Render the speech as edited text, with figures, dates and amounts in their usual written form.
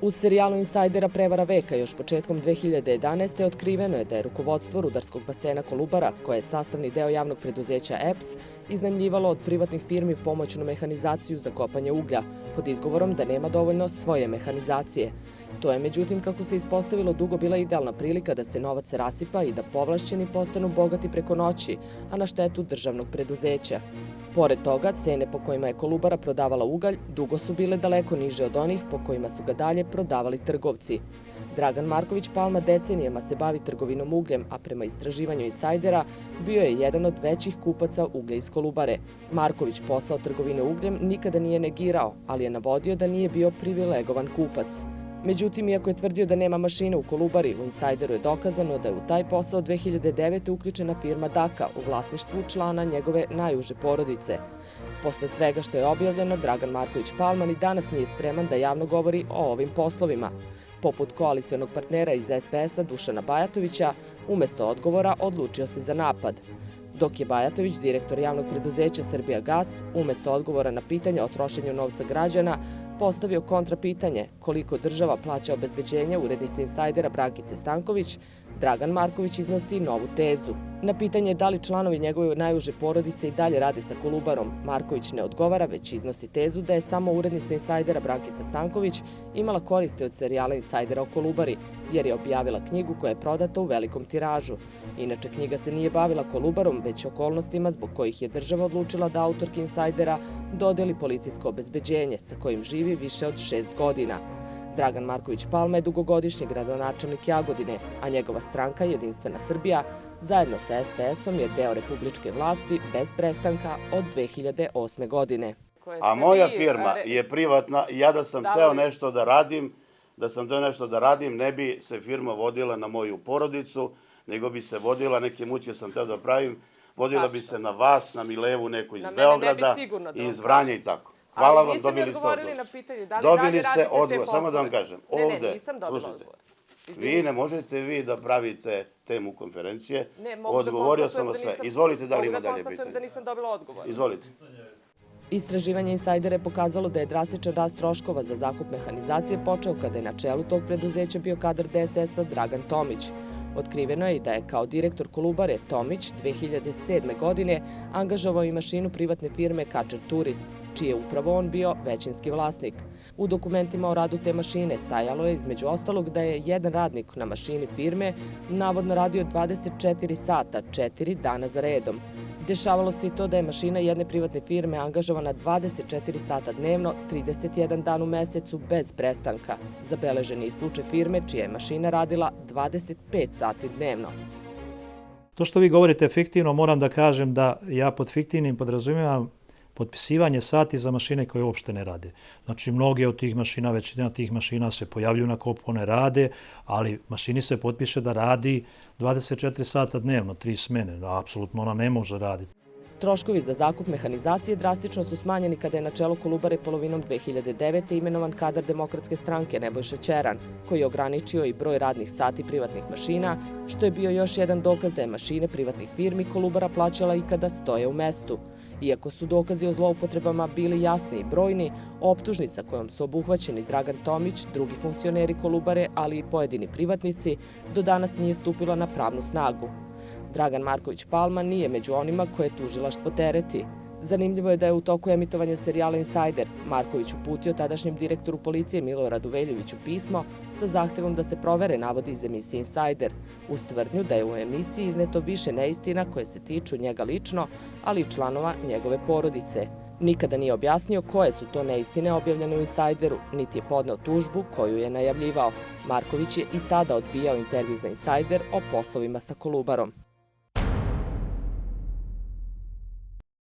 U serijalu Insajdera Prevara veka još početkom 2011. otkriveno je da je rukovodstvo rudarskog basena Kolubara, koje je sastavni deo javnog preduzeća EPS, iznajmljivalo od privatnih firmi pomoćnu mehanizaciju za kopanje uglja, pod izgovorom da nema dovoljno svoje mehanizacije. To je, međutim, kako se ispostavilo, dugo bila idealna prilika da se novac rasipa i da povlašćeni postanu bogati preko noći, a na štetu državnog preduzeća. Pored toga, cene po kojima je Kolubara prodavala ugalj dugo su bile daleko niže od onih po kojima su ga dalje prodavali trgovci. Dragan Marković Palma decenijama se bavi trgovinom ugljem, a prema istraživanju Insajdera bio je jedan od većih kupaca uglja iz Kolubare. Marković posao trgovine ugljem nikada nije negirao, ali je navodio da nije bio privilegovan kupac. Međutim, iako je tvrdio da nema mašine u Kolubari, u Insajderu je dokazano da je u taj posao 2009. uključena firma Daka u vlasništvu člana njegove najuže porodice. Posle svega što je objavljeno, Dragan Marković Palma ni danas nije spreman da javno govori o ovim poslovima. Poput koalicionog partnera iz SPS-a Dušana Bajatovića, umesto odgovora odlučio se za napad. Dok je Bajatović, direktor javnog preduzeća Srbijagas, umesto odgovora na pitanje o trošenju novca građana, postavio kontrapitanje koliko država plaća obezbeđenje urednice Insajdera Brankice Stanković, Dragan Marković iznosi novu tezu. Na pitanje da li članovi njegove najuže porodice i dalje rade sa Kolubarom, Marković ne odgovara, već iznosi tezu da je samo urednica Insajdera Brankica Stanković imala koristi od serijala Insajdera o Kolubari, jer je objavila knjigu koja je prodata u velikom tiražu. Inače, knjiga se nije bavila Kolubarom, već okolnostima zbog kojih je država odlučila da autorki Insajdera dodeli policijsko obezbeđenje, sa kojim živi više od 6 godina. Dragan Marković Palma je dugogodišnji gradonačelnik Jagodine, a njegova stranka Jedinstvena Srbija zajedno sa SPS-om je deo republičke vlasti bez prestanka od 2008. godine. A moja firma je privatna i ja da sam teo nešto da radim, ne bi se firma vodila na moju porodicu, nego bi se vodila, neke muće sam teo da pravim, vodila bi se na vas, na Milevu, neko iz Beograda, iz Vranja i tako. Hvala vam, dobili ste odgovor. Dobili ste odgovor, samo da vam kažem. Ovde, slušajte, ne možete da pravite temu konferencije, odgovorio sam vas sve. Izvolite, da li ima dalje pitanje? Da nisam dobila odgovor. Izvolite. Istraživanje Insajdera je pokazalo da je drastičan rast troškova za zakup mehanizacije počeo kada je na čelu tog preduzeća bio kadar DSS-a Dragan Tomić. Otkriveno je i da je kao direktor Kolubare Tomić 2007. godine angažovao i mašinu privatne firme Kačer Turist, čiji je upravo on bio većinski vlasnik. U dokumentima o radu te mašine stajalo je između ostalog da je jedan radnik na mašini firme navodno radio 24 sata, 4 dana za redom. Dešavalo se i to da je mašina jedne privatne firme angažovana 24 sata dnevno, 31 dan u mesecu bez prestanka. Zabeležen je i slučaj firme čija je mašina radila 25 sati dnevno. To što vi govorite fiktivno, moram da kažem da ja pod fiktivnim podrazumijevam potpisivanje sati za mašine koje uopšte ne rade. Znači, mnoge od tih mašina, većina tih mašina se pojavljuju na kopu, one rade, ali mašini se potpiše da radi 24 sata dnevno, 3 smene. Apsolutno ona ne može raditi. Troškovi za zakup mehanizacije drastično su smanjeni kada je na čelo Kolubare polovinom 2009. imenovan kadar Demokratske stranke Nebojša Ćeran, koji je ograničio i broj radnih sati privatnih mašina, što je bio još jedan dokaz da je mašine privatnih firmi Kolubara plaćala i kada stoje u mestu. Iako su dokazi o zloupotrebama bili jasni i brojni, optužnica kojom su obuhvaćeni Dragan Tomić, drugi funkcioneri Kolubare, ali i pojedini privatnici, do danas nije stupila na pravnu snagu. Dragan Marković Palma nije među onima koje tužilaštvo tereti. Zanimljivo je da je u toku emitovanja serijala Insajder Marković uputio tadašnjem direktoru policije Miloradu Veljoviću pismo sa zahtevom da se provere navodi iz emisije Insajder, uz tvrdnju da je u emisiji izneto više neistina koje se tiču njega lično, ali i članova njegove porodice. Nikada nije objasnio koje su to neistine objavljene u Insajderu, niti je podneo tužbu koju je najavljivao. Marković je i tada odbijao intervju za Insajder o poslovima sa Kolubarom.